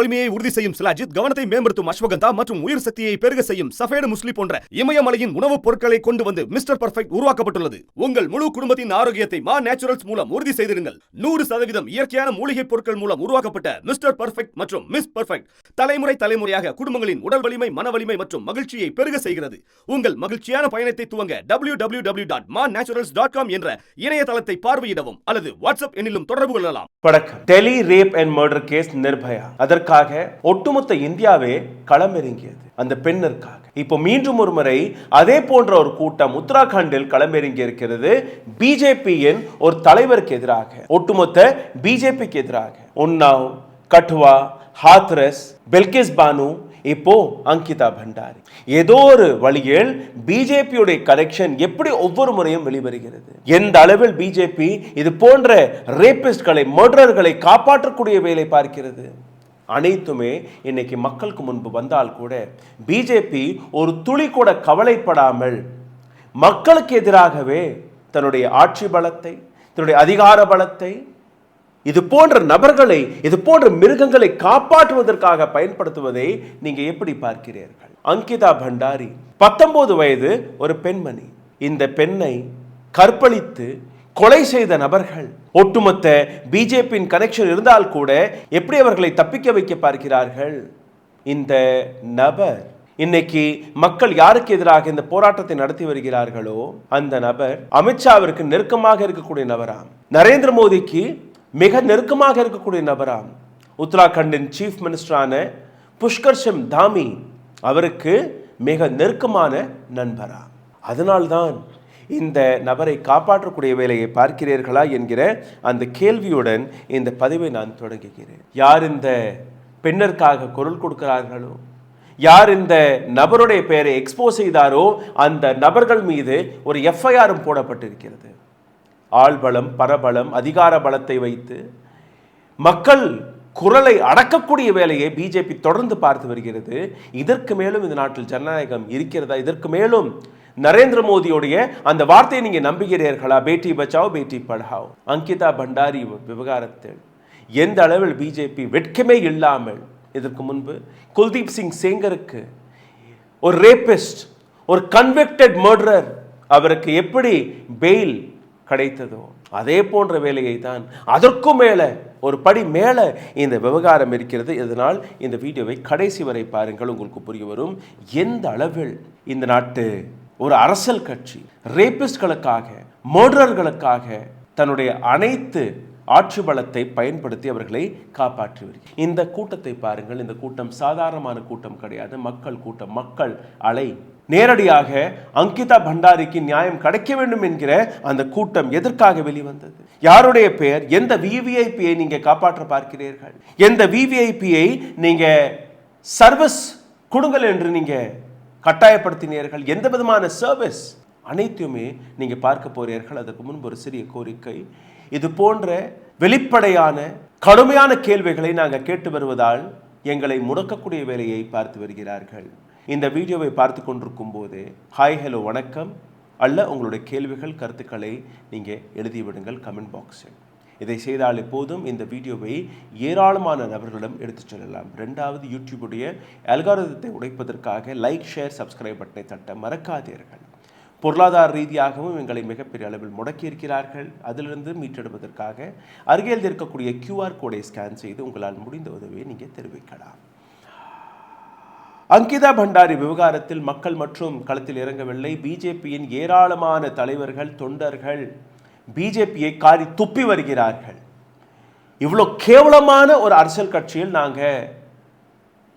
வலிமையை உறுதி செய்யும் சிலாஜித், கவனத்தை மேம்படுத்தும் அஸ்வகந்தா மற்றும் உயிர் சக்தியை பெருக செய்யும் சஃபேடு முஸ்லி போன்ற இமயமலையின் உணவுப் பொருட்களை கொண்டு வந்து மிஸ்டர் பர்ஃபெக்ட் உருவாக்கப்பட்டுள்ளது. உங்கள் முழு குடும்பத்தின் ஆரோக்கியத்தை மா நேச்சுரல்ஸ் மூலம் உறுதி செய்திருங்கள். 100% இயற்கையான மூலிகை பொருட்கள் மூலம் உருவாக்கப்பட்ட மிஸ்டர் பர்ஃபெக்ட் மற்றும் மிஸ் பர்ஃபெக்ட் தலைமுறையாக குடும்பங்களின் உடல் வலிமை, மன வலிமை மற்றும் மகிழ்ச்சியை பெருக செய்கிறது. உங்கள் மகிழ்ச்சியான பயணத்தை துவங்க www.mannaturals.com என்ற இணையதளத்தை பார்வையிடவும் அல்லது வாட்ஸ்அப் எண்ணிலும் தொடர்பு கொள்ளலாம். வணக்கம். Delhi rape and murder case Nirbhaya, அதற்காக ஒட்டுமொத்த இந்தியாவே களமிறங்கியது அந்த பெண்ணிற்காக. இப்போ மீண்டும் ஒரு முறை அதே போன்ற ஒரு கூட்டம் உத்தராகண்டில் களமிறங்கி இருக்கிறது. பிஜேபியின் ஒரு தலைவருக்கு எதிராக, ஒட்டுமொத்த பிஜேபிக்கு எதிராக. உன்னாவ், கட்டுவா, ஹாத்ரஸ், பெல்கிஸ் பானு, இப்போ அங்கிதா பண்டாரி. ஏதோ ஒரு வழியில் பிஜேபியுடைய கனெக்ஷன் எப்படி ஒவ்வொரு முறையும் வெளிவருகிறது. எந்த அளவில் பிஜேபி இது போன்ற ரேபிஸ்ட்களை, மர்டரர்களை காப்பாற்றக்கூடிய வேலை பார்க்கிறது. அனைத்துமே இன்னைக்கு மக்களுக்கு முன்பு வந்தால் கூட பிஜேபி ஒரு துளி கூட கவலைப்படாமல் மக்களுக்கு எதிராகவே தன்னுடைய ஆட்சி பலத்தை, தன்னுடைய அதிகார பலத்தை இது போன்ற நபர்களை, இது போன்ற மிருகங்களை காப்பாற்றுவதற்காக பயன்படுத்துவதை நீங்க எப்படி பார்க்கிறீர்கள்? அங்கிதா பண்டாரி 19 வயது ஒரு பெண்மணி. இந்த பெண்ணை கற்பழித்து கொலை செய்த நபர்கள் ஒட்டுமொத்த பிஜேபியின் கனெக்ஷன் இருந்தால் கூட எப்படி அவர்களை தப்பிக்க வைக்க பார்க்கிறார்கள்? இந்த நபர் இன்னைக்கு மக்கள் யாருக்கு எதிராக இந்த போராட்டத்தை நடத்தி வருகிறார்களோ அந்த நபர் அமித்ஷாவிற்கு நெருக்கமாக இருக்கக்கூடிய நபராம், நரேந்திர மோடிக்கு மிக நெருக்கமாக இருக்கக்கூடிய நபராம், உத்தராகண்டின் சீஃப் மினிஸ்டரான புஷ்கர் சிங் தாமி அவருக்கு மிக நெருக்கமான நண்பராம். அதனால்தான் இந்த நபரை காப்பாற்றக்கூடிய வேலையை பார்க்கிறீர்களா என்கிற அந்த கேள்வியுடன் இந்த பதிவை நான் தொடங்குகிறேன். யார் இந்த பெண்ணிற்காக குரல் கொடுக்கிறார்களோ, யார் இந்த நபருடைய பெயரை எக்ஸ்போஸ் செய்தாரோ அந்த நபர்கள் மீது ஒரு எஃப்ஐஆரும் போடப்பட்டிருக்கிறது. ஆள்பலம், பரபலம், அதிகார பலத்தை வைத்து மக்கள் குரலை அடக்கக்கூடிய வேலையை பிஜேபி தொடர்ந்து பார்த்து வருகிறது. இதற்கு மேலும் இந்த நாட்டில் ஜனநாயகம் இருக்கிறதா? இதற்கு மேலும் நரேந்திர மோடியுடைய அந்த வார்த்தையை நீங்க நம்புகிறீர்களா? பேட்டி பச்சாவ், பேட்டி படாவ். அங்கிதா பண்டாரி விவகாரத்தில் எந்த அளவில் பிஜேபி வெட்கமே இல்லாமல், இதற்கு முன்பு குல்தீப் சிங் சேங்கருக்கு ஒரு ரேபிஸ்ட், ஒரு கன்விக்டட் மர்டரர், அவருக்கு எப்படி பெயில் கிடைத்ததோ அதே போன்ற வேலையை தான் அதற்கும் மேல ஒரு படி மேல இந்த விவகாரம் இருக்கிறது. இதனால் இந்த வீடியோவை கடைசி வரை பாருங்கள், உங்களுக்கு புரிய வரும் எந்த அளவில் இந்த நாட்டு ஒரு அரசியல் கட்சி ரேபிஸ்ட்களுக்காக, மர்டரர்களுக்காக தன்னுடைய அனைத்து ஆட்சி பலத்தை பயன்படுத்தி அவர்களை காப்பாற்றி வருகிறது. இந்த கூட்டத்தை பாருங்கள். இந்த கூட்டம் சாதாரணமான கூட்டம் கிடையாது, மக்கள் கூட்டம், மக்கள் அலை. நேரடியாக அங்கிதா பண்டாரிக்கு நியாயம் கிடைக்க வேண்டும் என்கிற அந்த கூட்டம் எதற்காக வெளிவந்தது? யாருடைய பெயர்? எந்த விவிஐபியை நீங்க காப்பாற்ற பார்க்கிறீர்கள்? எந்த விவிஐபியை நீங்க சர்வீஸ் கொடுங்கள் என்று நீங்க கட்டாயப்படுத்தினீர்கள்? எந்த விதமான சர்வீஸ்? அனைத்துமே நீங்க பார்க்க போறீர்கள். அதற்கு முன்பு ஒரு சிறிய கோரிக்கை. இது போன்ற வெளிப்படையான கடுமையான கேள்விகளை நாங்கள் கேட்டு வருவதால் எங்களை முடக்கக்கூடிய வேலையை பார்த்து வருகிறார்கள். இந்த வீடியோவை பார்த்து கொண்டிருக்கும் போது ஹாய், ஹலோ, வணக்கம் அல்ல உங்களுடைய கேள்விகள், கருத்துக்களை நீங்கள் எழுதிவிடுங்கள் கமெண்ட் பாக்ஸில். இதை செய்தால் எப்போதும் இந்த வீடியோவை ஏராளமான நபர்களிடம் எடுத்துச் செல்லலாம். 2வது, யூடியூபுடைய அல்காரிதத்தை உடைப்பதற்காக லைக், ஷேர், சப்ஸ்கிரைப் பட்டனை தட்ட மறக்காதீர்கள். பொருளாதார ரீதியாகவும் எங்களை மிகப்பெரிய அளவில் முடக்கி இருக்கிறார்கள். அதிலிருந்து மீட்டெடுப்பதற்காக அருகில் இருக்கக்கூடிய QR கோடை ஸ்கேன் செய்து உங்களால் முடிந்த உதவியை நீங்கள் தெரிவிக்கலாம். அங்கிதா பண்டாரி விவகாரத்தில் மக்கள் மற்றும் களத்தில் இறங்கவில்லை. பிஜேபியின் ஏராளமான தலைவர்கள், தொண்டர்கள் பிஜேபியை காரி துப்பி வருகிறார்கள். இவ்வளோ கேவலமான ஒரு அரசியல் கட்சியில் நாங்கள்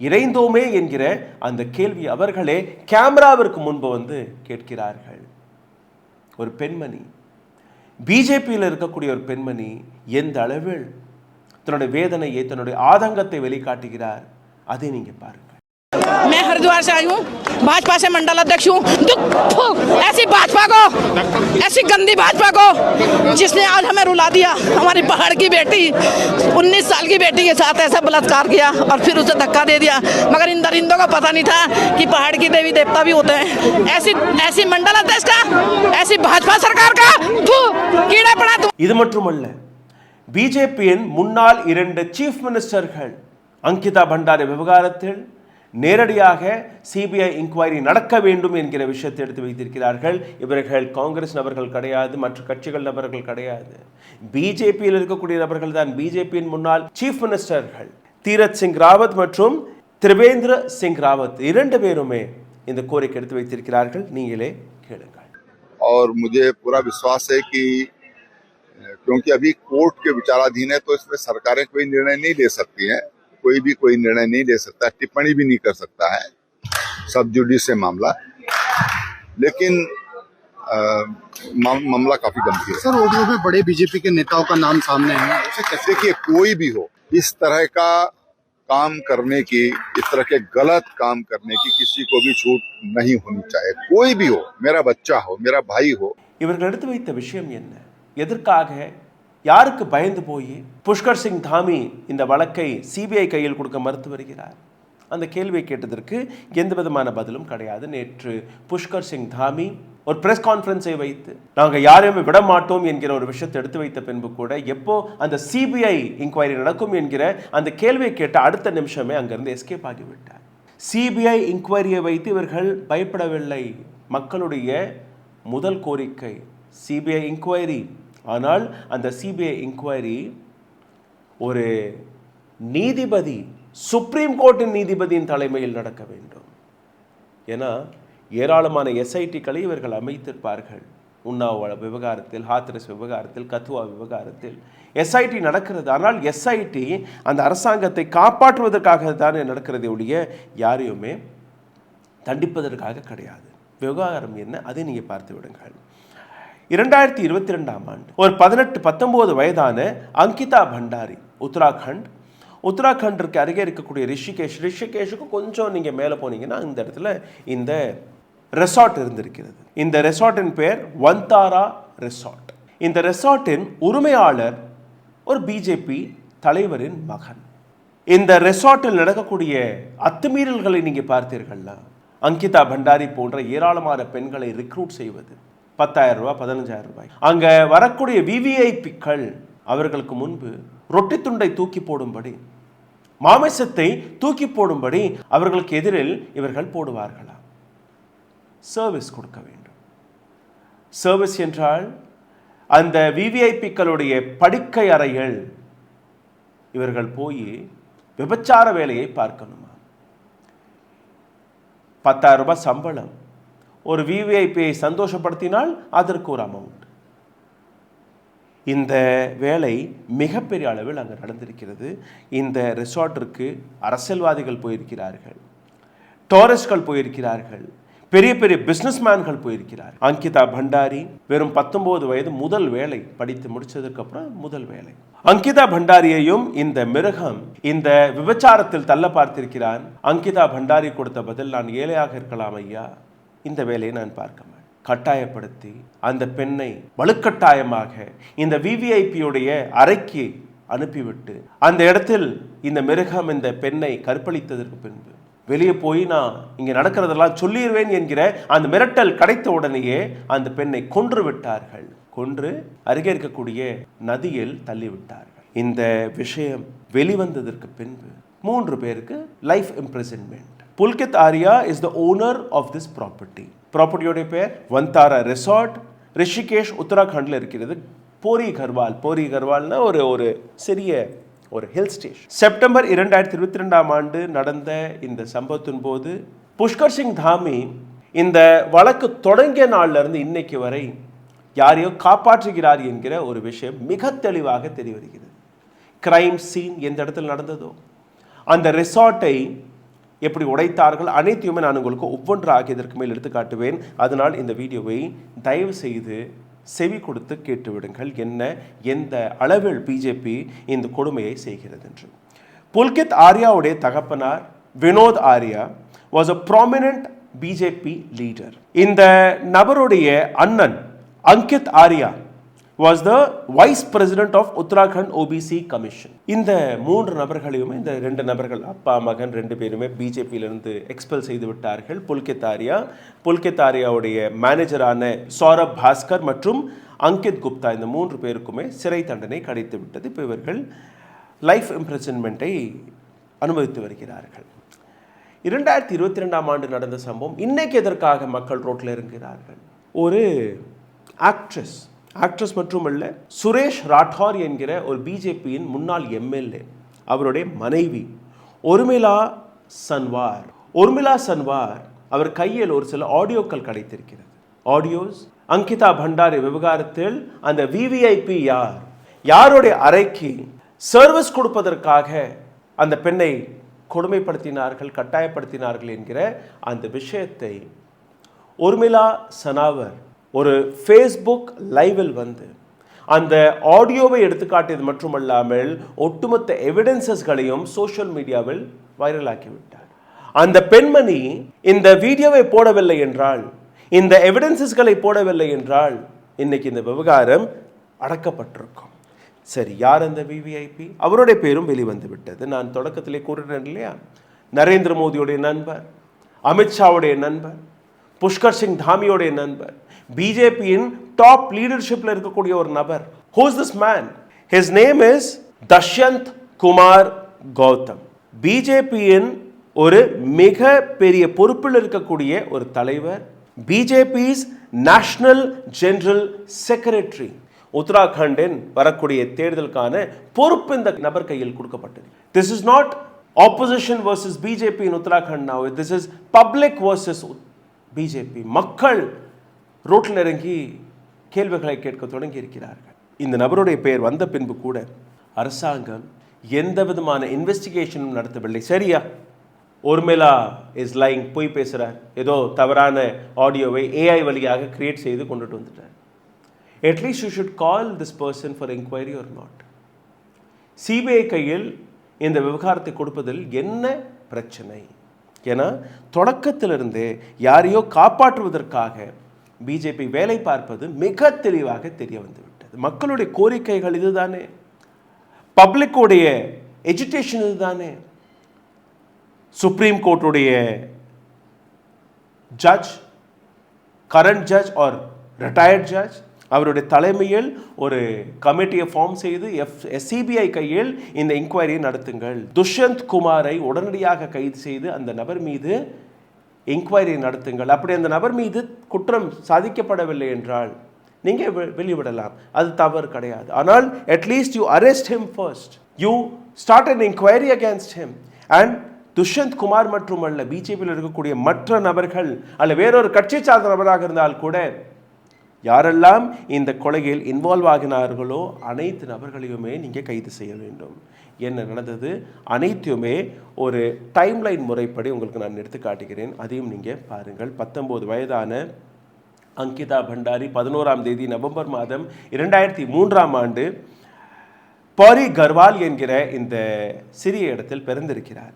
இறைந்தோமே என்கிற அந்த கேள்வி அவர்களே கேமராவிற்கு முன்பு வந்து கேட்கிறார்கள். ஒரு பெண்மணி, பிஜேபியில் இருக்கக்கூடிய ஒரு பெண்மணி எந்த அளவில் தன்னுடைய வேதனையை, தன்னுடைய ஆதங்கத்தை வெளிக்காட்டுகிறார், அதை நீங்க பாருங்க. मैं हरिद्वार से आई हूँ, भाजपा से मंडल अध्यक्ष हूँ। ऐसी भाजपा को, ऐसी गंदी भाजपा को जिसने आज हमें रुला दिया। हमारी पहाड़ की बेटी, 19 साल की बेटी के साथ ऐसा बलात्कार किया और फिर उसे धक्का दे दिया। मगर इन दरिंदों को पता नहीं था कि पहाड़ की देवी देवता भी होते हैं। ऐसी मंडल अध्यक्ष का, ऐसी भाजपा सरकार का कीड़ा पड़ा। இது மட்டுமல்ல, பிஜேபியின் முன்னாள் 2 சீஃப் மினிஸ்டர்கள் அங்கிதா பண்டாரி விவகாரத்தில் நேரடியாக சிபிஐ இன்குவைரி நடக்க வேண்டும் என்கிற விஷயத்தை எடுத்து வைத்திருக்கிறார்கள். இவர்கள் காங்கிரஸ் நபர்கள் கிடையாது, மற்ற கட்சிகள் நபர்கள் கிடையாது, பிஜேபியில் இருக்கக்கூடிய நபர்கள் தான். பிஜேபியின் முன்னாள் சீஃப் மினிஸ்டர்கள் தீரத் சிங் ராவத் மற்றும் திரிவேந்திர சிங் ராவத் இரண்டு பேருமே இந்த கோரிக்கை எடுத்து வைத்திருக்கிறார்கள். நீங்களே கேளுங்கள். और मुझे पूरा विश्वास है कि क्योंकि अभी कोर्ट के विचाराधीन है, तो इसमें सरकारें कोई निर्णय नहीं ले सकती हैं, कोई भी कोई निर्णय नहीं ले सकता, टिप्पणी भी नहीं कर सकता है, सब जुडिस से मामला। लेकिन मामला काफी गंभीर है सर। ऑडियो में बड़े बीजेपी के नेताओं का नाम सामने है, उसे कैसे? देखिए, कोई भी हो, इस तरह का काम करने की, इस तरह के गलत काम करने की किसी को भी छूट नहीं होनी चाहिए। कोई भी हो, मेरा बच्चा हो, मेरा भाई हो। இவர்கள் எடுத்து வைத்த விஷயம் என்ன, எதற்காக, யாருக்கு பயந்து போய் புஷ்கர் சிங் தாமி இந்த வழக்கை சிபிஐ கையில் கொடுக்க மறுத்து வருகிறார்? அந்த கேள்வியை கேட்டதற்கு எந்த விதமான பதிலும் கிடையாது. நேற்று புஷ்கர் சிங் தாமி ஒரு பிரஸ் கான்ஃபரன்ஸை வைத்து நாங்கள் யாரையுமே விட மாட்டோம் என்கிற ஒரு விஷயத்தை எடுத்து வைத்த பின்பு கூட எப்போ அந்த சிபிஐ இன்குவைரி நடக்கும் என்கிற அந்த கேள்வியை கேட்ட அடுத்த நிமிஷமே அங்கிருந்து எஸ்கேப் ஆகிவிட்டார். சிபிஐ இன்குவைரியை வைத்து இவர்கள் பயப்படவில்லை. மக்களுடைய முதல் கோரிக்கை சிபிஐ இன்குவைரி. ஆனால் அந்த சிபிஐ இன்குவைரி ஒரு நீதிபதி, சுப்ரீம் கோர்ட்டின் நீதிபதியின் தலைமையில் நடக்க வேண்டும். ஏன்னா ஏராளமான எஸ்ஐடிக்களை இவர்கள் அமைத்திருப்பார்கள். உன்னாவ் விவகாரத்தில், ஹாத்ரஸ் விவகாரத்தில், கத்துவா விவகாரத்தில் எஸ்ஐடி நடக்கிறது. ஆனால் எஸ்ஐடி அந்த அரசாங்கத்தை காப்பாற்றுவதற்காக தானே நடக்கிறதே ஒழிய யாரையுமே தண்டிப்பதற்காக கிடையாது. விவகாரம் என்ன, அதை நீங்கள் பார்த்து விடுங்கள். 2022ஆம் ஆண்டு ஒரு 18-19 வயதான அங்கிதா பண்டாரி உத்தராகண்டிற்கு அருகே இருக்கக்கூடிய ரிஷிகேஷுக்கு கொஞ்சம் நீங்கள் மேலே போனீங்கன்னா இந்த இடத்துல இந்த ரெசார்ட் இருந்திருக்கிறது. இந்த ரெசார்ட்டின் பேர் வந்தாரா ரெசார்ட். இந்த ரெசார்ட்டின் உரிமையாளர் ஒரு பிஜேபி தலைவரின் மகன். இந்த ரெசார்ட்டில் நடக்கக்கூடிய அத்துமீறல்களை நீங்கள் பார்த்தீர்கள்னா, அங்கிதா பண்டாரி போன்ற ஏராளமான பெண்களை ரிக்ரூட் செய்வது, 10,000 ரூபாய் 15,000 ரூபாய். அங்க வரக்கூடிய விவிஐபிக்கள் அவர்களுக்கு முன்பு ரொட்டி துண்டை தூக்கி போடும்படி, மாமிசத்தை தூக்கி போடும்படி அவர்களுக்கு எதிரில் இவர்கள் போடுவார்களா? சர்வீஸ் கொடுக்க வேண்டும். சர்வீஸ் என்றால் அந்த விவிஐபிக்களுடைய படுக்கை அறைகள் இவர்கள் போய் விபச்சார வேலையை பார்க்கணுமா? 10,000 ரூபாய் சம்பளம். ஒரு விவிஐபியை சந்தோஷப்படுத்தினால் அதற்கு ஒரு அமௌண்ட். இந்த வேலை மிகப்பெரிய அளவில் அங்கே நடந்திருக்கிறது. இந்த ரிசார்ட்டிற்கு அரசியல்வாதிகள் போயிருக்கிறார்கள், டூரிஸ்ட்கள் போயிருக்கிறார்கள், பெரிய பெரிய பிஸ்னஸ்மேன்கள் போயிருக்கிறார். அங்கிதா பண்டாரி வெறும் 19 வயது, முதல் வேலை படித்து முடிச்சதுக்கு அப்புறம் முதல் வேலை. அங்கிதா பண்டாரியையும் இந்த மிருகம் இந்த விபச்சாரத்தில் தள்ள பார்த்திருக்கிறான். அங்கிதா பண்டாரி கொடுத்த பதில், நான் ஏழையாக இருக்கலாம் ஐயா, இந்த வேலையை நான் பார்க்க மாட்டேன். கட்டாயப்படுத்தி அந்த பெண்ணை வலுக்கட்டாயமாக இந்த விவிஐபியுடைய அறைக்கு அனுப்பிவிட்டு அந்த இடத்தில் இந்த மிருகம் இந்த பெண்ணை கற்பழித்ததற்கு பின்பு வெளியே போய் நான் இங்கே நடக்கிறதெல்லாம் சொல்லிடுவேன் என்கிற அந்த மிரட்டல் கிடைத்த உடனேயே அந்த பெண்ணை கொன்று விட்டார்கள். கொன்று அருகே இருக்கக்கூடிய நதியில் தள்ளிவிட்டார்கள். இந்த விஷயம் வெளிவந்ததற்கு பின்பு 3 பேருக்கு life imprisonment. Pulkit Arya is the owner of this property. ப்ராப்பர்ட்டியோடைய பேர் வந்தாரா ரெசார்ட், ரிஷிகேஷ், உத்தராகண்டில் இருக்கிறது. போரி கர்வால்னா ஒரு சிறிய ஒரு ஹில் ஸ்டேஷன். செப்டம்பர் 2022ஆம் ஆண்டு நடந்த இந்த சம்பவத்தின் போது புஷ்கர் சிங் தாமி இந்த வழக்கு தொடங்கிய நாள்ல இருந்து இன்னைக்கு வரை யாரையோ காப்பாற்றுகிறார் என்கிற ஒரு விஷயம் மிக தெளிவாக தெரிய வருகிறது. கிரைம் சீன் எந்த இடத்தில் நடந்ததோ, அந்த ரெசார்ட்டை எப்படி உடைத்தார்கள், அனைத்தையுமே நான் உங்களுக்கு ஒவ்வொன்றாக இதற்கு மேல் எடுத்து காட்டுவேன். அதனால் இந்த வீடியோவை தயவு செய்து செவி கொடுத்து கேட்டுவிடுங்கள், என்ன எந்த அளவில் பிஜேபி இந்த கொடுமையை செய்கிறது என்று. புல்கித் ஆரியாவுடைய தகப்பனார் Vinod Arya was a prominent BJP leader. இந்த நபருடைய அண்ணன் Ankit Arya was the vice president of Uttarakhand OBC commission. இந்த 3 நபர்களையுமே, இந்த 2 நபர்கள் அப்பா மகன் 2 பேருமே பிஜேபியிலிருந்து எக்ஸ்பெல் செய்து விட்டார்கள். புல்கித் ஆரியாவுடைய மேனேஜரான சௌரப் பாஸ்கர் மற்றும் அங்கித் குப்தா, இந்த 3 பேருக்குமே சிறை தண்டனை கிடைத்து விட்டது. இப்போ இவர்கள் லைஃப் இம்ப்ரிசன்மெண்ட்டை அனுபவித்து வருகிறார்கள். 2022ஆம் ஆண்டு நடந்த சம்பவம் இன்னைக்கு எதற்காக மக்கள் ரோட்டில் இறங்குகிறார்கள்? ஒரு ஆக்ட்ரஸ் மட்டுமல்ல, சுரேஷ் ராઠோர் என்கிற ஒரு பிஜேபியின் முன்னாள் எம்எல்ஏ, அவருடைய மனைவி உர்மிளா சன்வார் அவர் கையில் ஒரு சில ஆடியோக்கள் கிடைத்திருக்கிறது. ஆடியோஸ் அங்கிதா பண்டாரி விவகாரத்தில் அந்த விவிஐபி யாருடைய அறைக்கு சர்வீஸ் கொடுப்பதற்காக அந்த பெண்ணை கொடுமைப்படுத்தினார்கள், கட்டாயப்படுத்தினார்கள் என்கிற அந்த விஷயத்தை உர்மிளா சனாவர் ஒரு ஃபேஸ்புக் லைவில் வந்து அந்த ஆடியோவை எடுத்துக்காட்டியது மட்டுமல்லாமல் ஒட்டுமொத்த எவிடன்சஸ்களையும் சோஷியல் மீடியாவில் வைரலாக்கிவிட்டார். அந்த பெண்மணி இந்த வீடியோவை போடவில்லை என்றால், இந்த எவிடன்சஸ்களை போடவில்லை என்றால் இன்னைக்கு இந்த விவகாரம் அடக்கப்பட்டிருக்கும். சரி, யார் அந்த விவிஐபி? அவருடைய பேரும் வெளிவந்து விட்டது. நான் தொடக்கத்திலே கூறினேன் இல்லையா, நரேந்திர மோடியுடைய நண்பர், அமித்ஷாவுடைய நண்பர், புஷ்கர் சிங் தாமியோடைய நண்பர், பிஜேபியின் டாப் லீடர்ஷிப்ல இருக்கக்கூடிய ஒரு நபர். Who is this man? His name is தஷ்யந்த் Kumar Gautham. பிஜேபியின் ஒரு மிக பெரிய பொறுப்பில் இருக்கக்கூடிய ஒரு தலைவர், பிஜேபிஸ் நேஷனல் ஜெனரல் செக்ரட்டரி. உத்தராகண்டின் வரக்கூடிய தேர்தலுக்கான பொறுப்பு இந்த நபர் கையில் கொடுக்கப்பட்டது. This is not opposition versus BJP in Uttarakhand now. This is public versus BJP. மக்கள் ரோட்டில் இறங்கி கேள்விகளை கேட்க தொடங்கி இருக்கிறார்கள். இந்த நபருடைய பெயர் வந்த பின்பு கூட அரசாங்கம் எந்த விதமான இன்வெஸ்டிகேஷனும் நடத்தவில்லை. சரியா, உர்மிளா இஸ் லைங், போய் பேசுகிறார், ஏதோ தவறான ஆடியோவை ஏஐ வழியாக கிரியேட் செய்து கொண்டுட்டு வந்துட்டார். At least you should call this person for inquiry or not. CBI கையில் இந்த விவகாரத்தை கொடுப்பதில் என்ன பிரச்சனை? ஏன்னா தொடக்கத்திலிருந்தே யாரையோ காப்பாற்றுவதற்காக பிஜேபி வேலை பார்ப்பது மிக தெளிவாக தெரிய வந்துவிட்டது. மக்களுடைய கோரிக்கைகள் இதுதானே, பப்ளிக்குடைய எஜுகேஷன் இதுதானே. சுப்ரீம் கோர்ட்டுடைய judge, current judge or retired judge, அவருடைய தலைமையில் ஒரு கமிட்டியை ஃபார்ம் செய்து சிபிஐ கையில் இந்த இன்கொயரியை நடத்துங்கள். துஷ்யந்த் குமாரை உடனடியாக கைது செய்து அந்த நபர் மீது இன்கொயரி நடத்துங்கள். அப்படி அந்த நபர் மீது குற்றம் சாதிக்கப்படவில்லை என்றால் நீங்கள் வெளிவிடலாம், அது தவறு கிடையாது. ஆனால் at least you arrest him first, you start an inquiry against him. And Dushyant Kumar மட்டுமல்ல, பிஜேபியில் இருக்கக்கூடிய மற்ற நபர்கள் அல்ல வேறொரு கட்சி சார்ந்த நபராக இருந்தால் கூட யாரெல்லாம் இந்த கொலையில் இன்வால்வ் ஆகினார்களோ அனைத்து நபர்களையுமே நீங்கள் கைது செய்ய வேண்டும். என்ன நடந்தது அனைத்தையுமே ஒரு டைம்லைன் முறைப்படி உங்களுக்கு நான் எடுத்து காட்டுகிறேன், அதையும் நீங்கள் பாருங்கள். 19 வயதான அங்கிதா பண்டாரி 11ஆம் தேதி நவம்பர் மாதம் 2003ஆம் ஆண்டு பாரி கர்வால் என்கிற இந்த சிறிய இடத்தில் பிறந்திருக்கிறார்.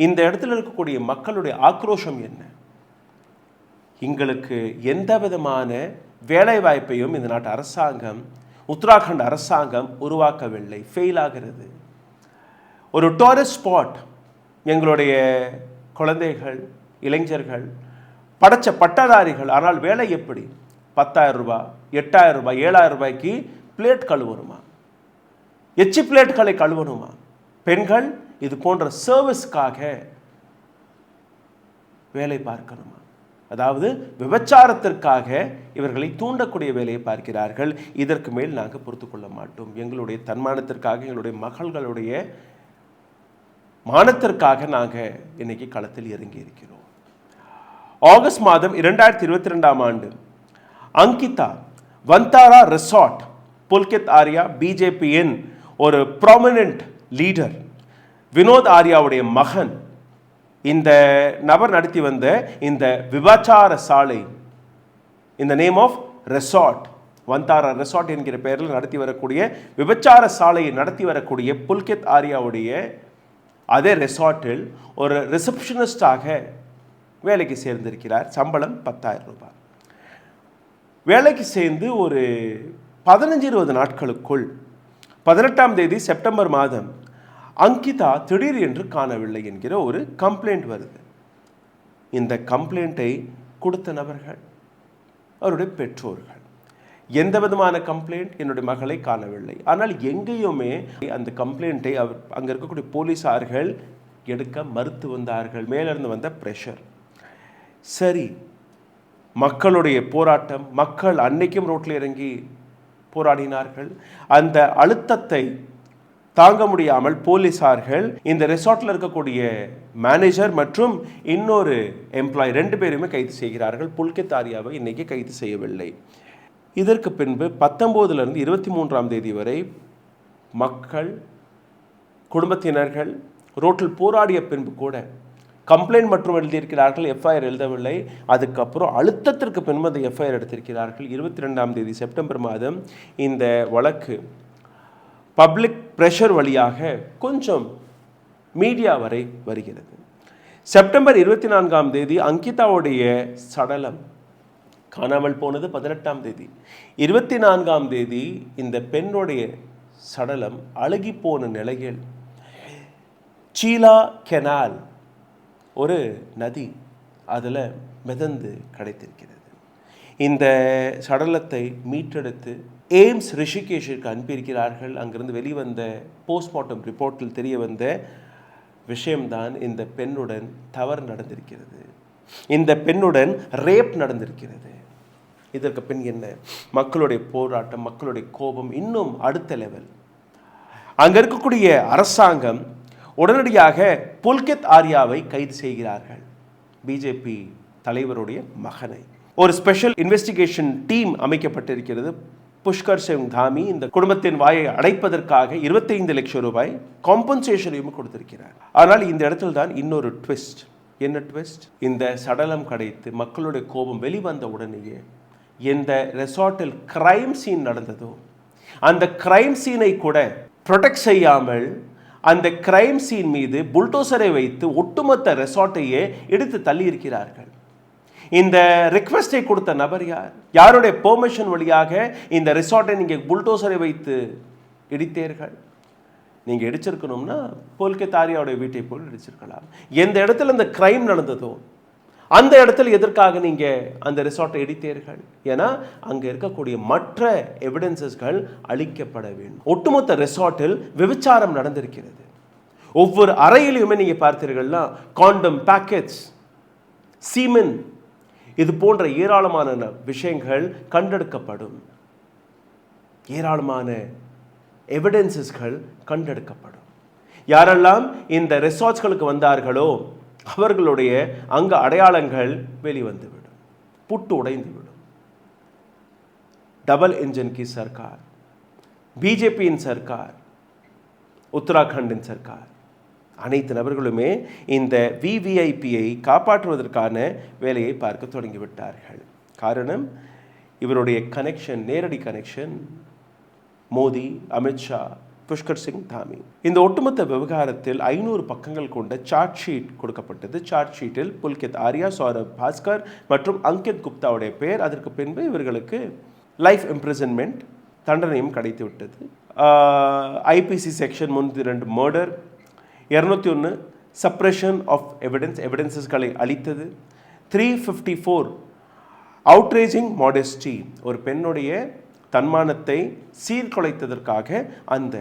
இந்த இடத்தில் இருக்கக்கூடிய மக்களுடைய ஆக்ரோஷம் என்ன? எங்களுக்கு எந்த விதமான வேலை வாய்ப்பையும் இந்த நாட்டு அரசாங்கம், உத்தராகண்ட் அரசாங்கம் உருவாக்கவில்லை, ஃபெயில் ஆகிறது. ஒரு டூரிஸ்ட் ஸ்பாட், எங்களுடைய குழந்தைகள், இளைஞர்கள், படைச்ச பட்டதாரிகள், ஆனால் வேலை எப்படி? 10,000 ரூபாய், 8,000 ரூபாய், 7,000 ரூபாய்க்கு பிளேட் கழுவணுமா, எச்சி பிளேட்களை கழுவணுமா? பெண்கள் இது போன்ற சர்வீஸ்க்காக வேலை பார்க்கணுமா? அதாவது விபச்சாரத்திற்காக இவர்களை தூண்டக்கூடிய வேலையை பார்க்கிறார்கள். இதற்கு மேல் நாங்கள் பொறுத்து கொள்ள மாட்டோம். எங்களுடைய தன்மானத்திற்காக, எங்களுடைய மகள்களுடைய மானத்திற்காக நாங்கள் இன்னைக்கு களத்தில் இறங்கி இருக்கிறோம். ஆகஸ்ட் மாதம் 2022ஆம் ஆண்டு அங்கிதா வந்தாரா ரெசார்ட், புல்கித் ஆர்யா, பிஜேபியின் ஒரு ப்ராமினன்ட் லீடர் வினோத் ஆர்யாவுடைய மகன், இந்த நபர் நடத்தி வந்த இந்த விபச்சார சாலை, இந்த நேம் ஆஃப் ரெசார்ட், வந்தாரா ரெசார்ட் என்கிற பெயரில் நடத்தி வரக்கூடிய விபச்சார சாலையை நடத்தி வரக்கூடிய புல்கித் ஆர்யாவுடைய அதே ரெசார்ட்டில் ஒரு ரிசப்ஷனிஸ்டாக வேலைக்கு சேர்ந்திருக்கிறார். சம்பளம் 10,000 ரூபாய். வேலைக்கு சேர்ந்து ஒரு 15-20 நாட்களுக்குள் 18ஆம் தேதி செப்டம்பர் மாதம் அங்கிதா திடீர் என்று காணவில்லை என்கிற ஒரு கம்ப்ளைண்ட் வருது. இந்த கம்ப்ளைண்ட்டை கொடுத்த நபர்கள் அவருடைய பெற்றோர்கள். எந்த விதமான கம்ப்ளைண்ட்? என்னுடைய மகளை காணவில்லை. ஆனால் எங்கேயுமே அந்த கம்ப்ளைண்ட்டை அங்கே இருக்கக்கூடிய போலீஸார்கள் எடுக்க மறுத்து வந்தார்கள். மேலிருந்து வந்த பிரஷர். சரி, மக்களுடைய போராட்டம், மக்கள் அன்னைக்கும் ரோட்டில் இறங்கி போராடினார்கள். அந்த அழுத்தத்தை தாங்க முடியாமல் போலீசார்கள் இந்த ரெசார்ட்டில் இருக்கக்கூடிய மேனேஜர் மற்றும் இன்னொரு எம்ப்ளாயி 2 பேருமே கைது செய்கிறார்கள். புல்கித் ஆரியாவை இன்னைக்கு கைது செய்யவில்லை. இதற்கு பின்பு 19லிருந்து 23ஆம் தேதி வரை மக்கள், குடும்பத்தினர்கள் ரோட்டில் போராடிய பின்பு கூட கம்ப்ளைண்ட் மற்றும் எழுதியிருக்கிறார்கள், எஃப்ஐஆர் எழுதவில்லை. அதுக்கப்புறம் அழுத்தத்திற்கு பின்பு அந்த எஃப்ஐஆர் எடுத்திருக்கிறார்கள். 22ஆம் தேதி செப்டம்பர் மாதம் இந்த வழக்கு பப்ளிக் ப்ரெஷர் வழியாக கொஞ்சம் மீடியா வரை வருகிறது. செப்டம்பர் 24ஆம் தேதி அங்கிதாவுடைய சடலம் காணாமல் போனது. 18ஆம் தேதி 24ஆம் தேதி இந்த பெண்ணுடைய சடலம் அழுகி போன நிலையில் சீலா கெனால் ஒரு நதி அதில் மிதந்து கிடைத்திருக்கிறது. இந்த சடலத்தை மீட்டெடுத்து எய்ம்ஸ் ரிஷிகேஷிற்கு அனுப்பியிருக்கிறார்கள். அங்கிருந்து வெளிவந்த போஸ்ட்மார்ட்டம் ரிப்போர்ட்டில் தெரிய வந்த விஷயம்தான் இந்த பெண்ணுடன் தவறு நடந்திருக்கிறது, இந்த பெண்ணுடன் ரேப் நடந்திருக்கிறது. இதற்கு பின் என்ன? மக்களுடைய போராட்டம், மக்களுடைய கோபம் இன்னும் அடுத்த லெவல். அங்கே இருக்கக்கூடிய அரசாங்கம் உடனடியாக புல்கித் ஆரியாவை கைது செய்கிறார்கள். பிஜேபி தலைவருடைய மகனை. ஒரு ஸ்பெஷல் இன்வெஸ்டிகேஷன் டீம் அமைக்கப்பட்டிருக்கிறது. புஷ்கர் சிங் தாமி இந்த குடும்பத்தின் வாயை அடைப்பதற்காக 25 லட்சம் ரூபாய் காம்பன்சேஷனையும் கொடுத்திருக்கிறார். ஆனால் இந்த இடத்துல தான் இன்னொரு ட்விஸ்ட். என்ன ட்விஸ்ட்? இந்த சடலம் கிடைத்து மக்களுடைய கோபம் வெளிவந்த உடனேயே எந்த ரெசார்ட்டில் கிரைம் சீன் நடந்ததோ அந்த கிரைம் சீனை கூட ப்ரொடெக்ட் செய்யாமல் அந்த கிரைம் சீன் மீது புல்டோசரை வைத்து ஒட்டுமொத்த ரெசார்ட்டையே எடுத்து தள்ளி இருக்கிறார்கள். இந்த ரிக்வெஸ்டை கொடுத்த நபர் யார்? யாருடைய பெர்மிஷன் வழியாக இந்த ரெசார்ட்டை நீங்கள் புல்டோசரை வைத்து இடித்தீர்கள்? நீங்கள் இடிச்சிருக்கணும்னா புல்கித் ஆரியாவுடைய வீட்டை போல் இடிச்சிருக்கலாம். எந்த இடத்துல இந்த கிரைம் நடந்ததோ அந்த இடத்துல எதற்காக நீங்கள் அந்த ரிசார்ட்டை இடித்தீர்கள்? ஏன்னா அங்கே இருக்கக்கூடிய மற்ற எவிடன்சஸ்கள் அழிக்கப்பட வேண்டும். ஒட்டுமொத்த ரெசார்ட்டில் விபச்சாரம் நடந்திருக்கிறது. ஒவ்வொரு அறையிலுமே நீங்கள் பார்த்தீர்கள்னா காண்டம் பேக்கெட்ஸ், சீமென், இது போன்ற ஏராளமான விஷயங்கள் கண்டெடுக்கப்படும். ஏராளமான எவிடன்சஸ்கள் கண்டெடுக்கப்படும். யாரெல்லாம் இந்த ரெசார்ட்ஸ்களுக்கு வந்தார்களோ அவர்களுடைய அங்க அடையாளங்கள் வெளிவந்துவிடும், புட்டு உடைந்துவிடும். டபுள் இன்ஜின் கி சர்க்கார், பிஜேபியின் சர்க்கார், உத்தராகண்டின் சர்க்கார், அனைத்து நபர்களுமே இந்த விவிஐபியை காப்பாற்றுவதற்கான வேலையை பார்க்க தொடங்கிவிட்டார்கள். காரணம், இவருடைய கனெக்ஷன், நேரடி கனெக்ஷன் மோடி, அமித்ஷா, புஷ்கர் சிங் தாமி. இந்த ஒட்டுமொத்த விவகாரத்தில் 500 பக்கங்கள் கொண்ட சார்ட் ஷீட் கொடுக்கப்பட்டது. சார்ட் ஷீட்டில் புல்கித் ஆரியா, சௌரப் பாஸ்கர் மற்றும் அங்கித் குப்தாவுடைய பெயர். அதற்கு பின்பு இவர்களுக்கு லைஃப் இம்ப்ரிசன்மெண்ட் தண்டனையும் கிடைத்து விட்டது. IPC section 302 murder, 201 suppression of எவிடன்சஸ்களை அளித்தது, 354 அவுட்ரேஜிங் மாடெஸ்டி, ஒரு பெண்ணுடைய தன்மானத்தை சீர்குலைத்ததற்காக அந்த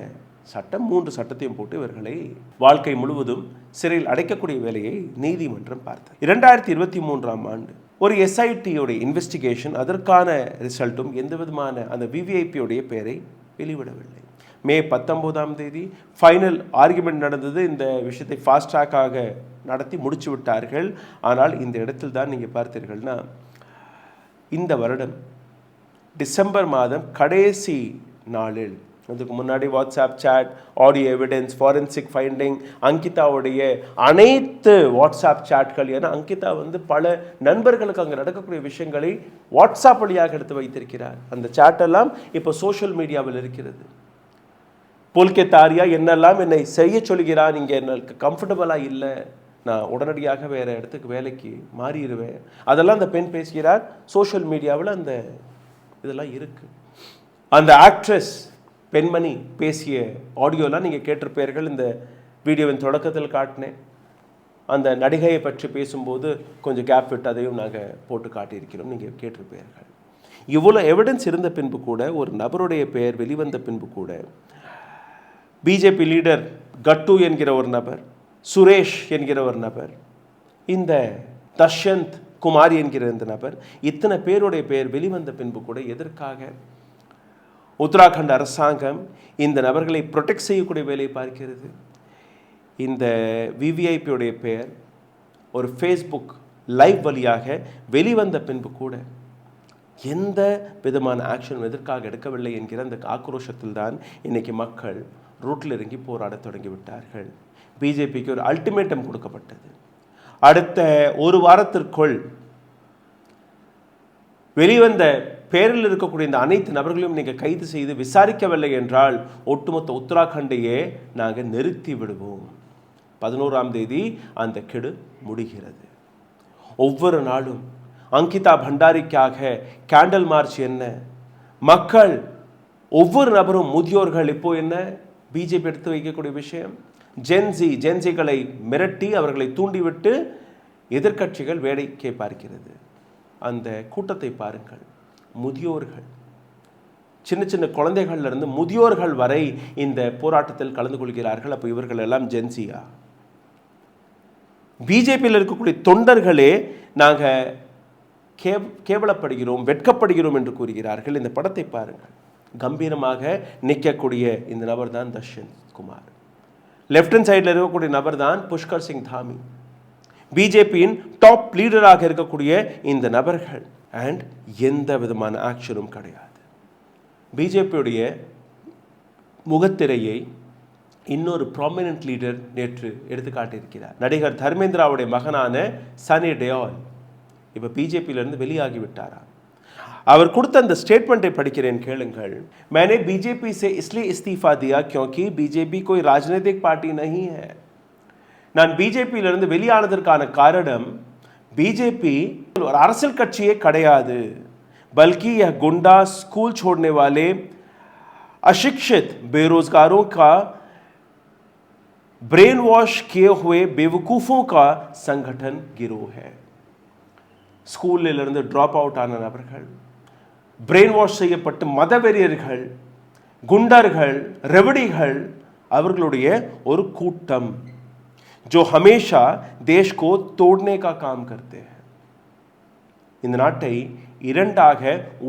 சட்டம், 3 சட்டத்தையும் போட்டு இவர்களை வாழ்க்கை முழுவதும் சிறையில் அடைக்கக்கூடிய வேலையை நீதிமன்றம் பார்த்தது. 2023ஆம் ஆண்டு ஒரு எஸ்ஐடியோடைய இன்வெஸ்டிகேஷன், அதற்கான ரிசல்ட்டும் எந்த விதமான அந்த விவிஐபியோடைய பெயரை வெளிவிடவில்லை. மே 19ஆம் தேதி ஃபைனல் ஆர்குமெண்ட் நடந்தது. இந்த விஷயத்தை ஃபாஸ்ட் ட்ராக்காக நடத்தி முடிச்சு விட்டார்கள். ஆனால் இந்த இடத்தில் தான் நீங்கள் பார்த்தீர்கள்னா இந்த வருடம் டிசம்பர் மாதம் கடைசி நாளில், அதுக்கு முன்னாடி WhatsApp chat, audio evidence, forensic finding, அங்கிதாவுடைய அனைத்து வாட்ஸ்அப் சாட்கள், ஏன்னா அங்கிதா பல நண்பர்களுக்கு அங்கே நடக்கக்கூடிய விஷயங்களை வாட்ஸ்அப் வழியாக எடுத்து வைத்திருக்கிறார். அந்த சாட்டெல்லாம் இப்போ சோஷியல் மீடியாவில் இருக்கிறது. புல்கித் ஆரியா என்னெல்லாம் என்னை செய்ய சொல்கிறான், இங்கே எனக்கு கம்ஃபர்டபுளாக இல்லை, நான் உடனடியாக வேறு இடத்துக்கு வேலைக்கு மாறிடுவேன், அதெல்லாம் அந்த பெண் பேசுகிறார். சோஷியல் மீடியாவில் அந்த இதெல்லாம் இருக்குது. அந்த ஆக்ட்ரஸ் பெண்மணி பேசிய ஆடியோலாம் நீங்கள் கேட்டிருப்பீர்கள். இந்த வீடியோவின் தொடக்கத்தில் காட்டினேன். அந்த நடிகையை பற்றி பேசும்போது கொஞ்சம் கேப் விட்டு அதையும் நாங்கள் போட்டு காட்டியிருக்கிறோம், நீங்கள் கேட்டிருப்பீர்கள். இவ்வளோ எவிடன்ஸ் இருந்த பின்பு கூட, ஒரு நபருடைய பெயர் வெளிவந்த பின்பு கூட, பிஜேபி லீடர் கட்டு என்கிற ஒரு நபர், சுரேஷ் என்கிற ஒரு நபர், இந்த தஷ்யந்த் குமார் என்கிற இந்த நபர், இத்தனை பேருடைய பெயர் வெளிவந்த பின்பு கூட எதற்காக உத்தராகண்ட் அரசாங்கம் இந்த நபர்களை ப்ரொடெக்ட் செய்யக்கூடிய வேலையை பார்க்கிறது? இந்த விவிஐபியுடைய பெயர் ஒரு ஃபேஸ்புக் லைவ் வழியாக வெளிவந்த பின்பு கூட எந்த விதமான ஆக்ஷன் எதற்காக எடுக்கவில்லை என்கிற அந்த ஆக்ரோஷத்தில் தான் இன்னைக்கு மக்கள் ரூட்டில் இறங்கி போராட தொடங்கிவிட்டார்கள். பிஜேபிக்கு ஒரு அல்டிமேட்டம் கொடுக்கப்பட்டது. அடுத்த ஒரு வாரத்திற்குள் வெளிவந்த பேரில் இருக்கக்கூடிய இந்த அனைத்து நபர்களையும் நீங்கள் கைது செய்து விசாரிக்கவில்லை என்றால் ஒட்டுமொத்த உத்தராகண்டையே நாங்கள் நிறுத்தி விடுவோம். 11ஆம் தேதி அந்த கெடு முடிகிறது. ஒவ்வொரு நாளும் அங்கிதா பண்டாரிக்காக கேண்டல் மார்ச் என்ன, மக்கள் ஒவ்வொரு நபரும், முதியோர்கள், இப்போ என்ன பிஜேபி எடுத்து வைக்கக்கூடிய விஷயம், ஜென்சிகளை மிரட்டி அவர்களை தூண்டிவிட்டு எதிர்க்கட்சிகள் வேடிக்கை பார்க்கிறது. அந்த கூட்டத்தை பாருங்கள். முதியோர்கள், சின்ன சின்ன குழந்தைகள்ல இருந்து முதியோர்கள் வரை இந்த போராட்டத்தில் கலந்து கொள்கிறார்கள். அப்போ இவர்கள் எல்லாம் ஜென்சியா? பிஜேபியில் இருக்கக்கூடிய தொண்டர்களே நாங்கள் கேவலப்படுகிறோம், வெட்கப்படுகிறோம் என்று கூறுகிறார்கள். இந்த படத்தை பாருங்கள். கம்பீரமாக நிற்கக்கூடிய இந்த நபர் தான் தஷ்யந்த் குமார். லெஃப்ட் ஹேண்ட் சைடில் இருக்கக்கூடிய நபர் தான் புஷ்கர் சிங் தாமி, பிஜேபியின் டாப் லீடராக இருக்கக்கூடிய இந்த நபர்கள். அண்ட் எந்த விதமான ஆக்ஷனும் கிடையாது. பிஜேபியுடைய முகத்திரையை இன்னொரு ப்ராமினன்ட் லீடர் நேற்று எடுத்து காட்டியிருக்கிறார். நடிகர் தர்மேந்திராவுடைய மகனான சனி டெயோல் இப்போ பிஜேபியிலிருந்து வெளியாகிவிட்டாரா? அவர் கொடுத்த அந்த ஸ்டேட்மெண்ட்டை படிக்கிறேன், கேளுங்கள். मैंने बीजेपी से इसलिए इस्तीफा दिया क्योंकि बीजेपी कोई राजनीतिक पार्टी नहीं है. நான் பிஜேபியிலிருந்து வெளியானதற்கான காரணம் பிஜேபி ஒரு அரசியல் கட்சியே கிடையாது, बल्कि यह गुंडा, स्कूल छोड़ने वाले, अशिक्षित बेरोजगारों का ब्रेन वॉश किए हुए बेवकूफ़ों का संगठन गिरोह है. ஸ்கூலிலிருந்து ட்ராப் அவுட் ஆன நபர்கள், பிரெயின் வாஷ் செய்யப்பட்டு மதவெறியர்கள், குண்டர்கள், ரெவடிகள், அவர்களுடைய ஒரு கூட்டம். जो हमेशा देश को तोड़ने का काम करते हैं. இந்த நாட்டை இரண்டாக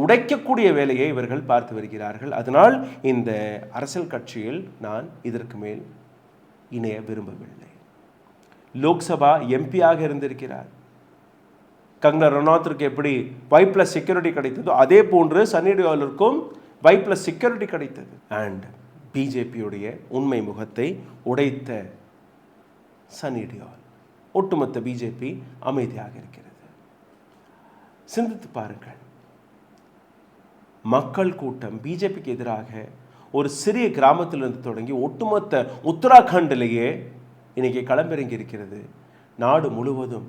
உடைக்கக்கூடிய வேலையை இவர்கள் பார்த்து வருகிறார்கள். அதனால் இந்த அரசியல் கட்சியில் நான் இதற்கு மேல் இணைய விரும்பவில்லை. லோக்சபா எம்பியாக இருந்திருக்கிறார். கங்கனா ரனாத்திற்கு எப்படி Y+ செக்யூரிட்டி கிடைத்ததோ அதே போன்று சன்னி டியோலுக்கும் Y+ செக்யூரிட்டி கிடைத்தது. அண்ட் பிஜேபியுடைய உண்மை முகத்தை உடைத்த சன்னி டியோல், ஒட்டுமொத்த பிஜேபி அமைதியாக இருக்கிறது. சிந்தித்து பாருங்கள். மக்கள் கூட்டம் பிஜேபிக்கு எதிராக ஒரு சிறிய கிராமத்திலிருந்து தொடங்கி ஒட்டுமொத்த உத்தராகண்டிலேயே இன்னைக்கு களமிறங்கி இருக்கிறது. நாடு முழுவதும்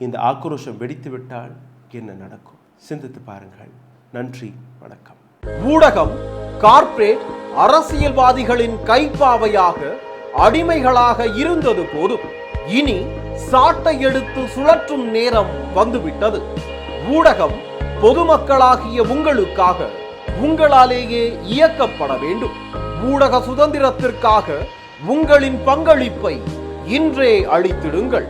இந்த ஆக்ரோஷம் வெடித்து விட்டால் என்ன நடக்கும்? சிந்தித்து பாருங்கள். நன்றி, வணக்கம். ஊடகம் கார்ப்பரேட் அரசியல்வாதிகளின் கைப்பாவையாக, அடிமைகளாக இருந்தது போதும். இனி சாட்டை எடுத்து சுழற்றும் நேரம் வந்துவிட்டது. ஊடகம் பொதுமக்களாகிய உங்களுக்காக, உங்களாலேயே இயக்கப்பட வேண்டும். ஊடக சுதந்திரத்திற்காக உங்களின் பங்களிப்பை இன்றே அளித்திடுங்கள்.